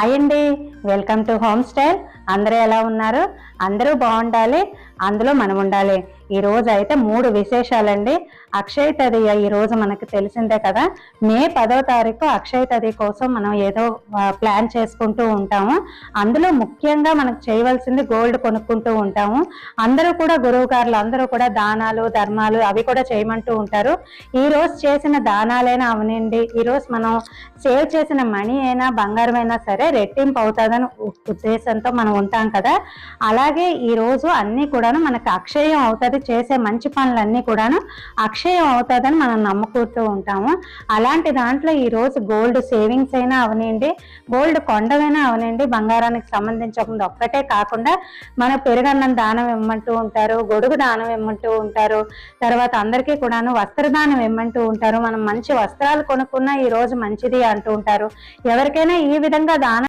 Hi అండి, welcome to home style. అందరూ ఎలా ఉన్నారు? అందరూ బాగుండాలి, అందులో మనం ఉండాలి. ఈ రోజు అయితే 3 విశేషాలండి. అక్షయ తదియ ఈ రోజు మనకు తెలిసిందే కదా. మే 10వ తారీఖు అక్షయ తదియ కోసం మనం ఏదో ప్లాన్ చేసుకుంటూ ఉంటాము. అందులో ముఖ్యంగా మనకు చేయవలసింది గోల్డ్ కొనుక్కుంటూ ఉంటాము. అందరూ కూడా గురువు గారులు అందరూ కూడా దానాలు ధర్మాలు అవి కూడా చేయమంటూ ఉంటారు. ఈ రోజు చేసిన దానాలైనా అవనండి, ఈ రోజు మనం సేవ్ చేసిన మనీ అయినా బంగారం అయినా సరే రెట్టింపు అవుతుందని ఉద్దేశంతో మనం ఉంటాం కదా. అలాగే ఈ రోజు అన్ని కూడాను మనకు అక్షయం అవుతుంది, చేసే మంచి పనులన్నీ కూడాను అక్షయం అవుతుందని మనం నమ్ముకుంటూ ఉంటాము. అలాంటి దాంట్లో ఈ రోజు గోల్డ్ సేవింగ్స్ అయినా అవనండి, గోల్డ్ కొండమైనా అవనండి, బంగారానికి సంబంధించకుండా ఒక్కటే కాకుండా మన పెరుగన్నం దానం ఇమ్మంటూ ఉంటారు, గొడుగు దానం ఇమ్మంటూ ఉంటారు, తర్వాత అందరికీ కూడాను వస్త్రదానం ఇమ్మంటూ ఉంటారు. మనం మంచి వస్త్రాలు కొనుక్కున్నా ఈ రోజు మంచిది అంటూ ఉంటారు. ఎవరికైనా ఈ విధంగా దానం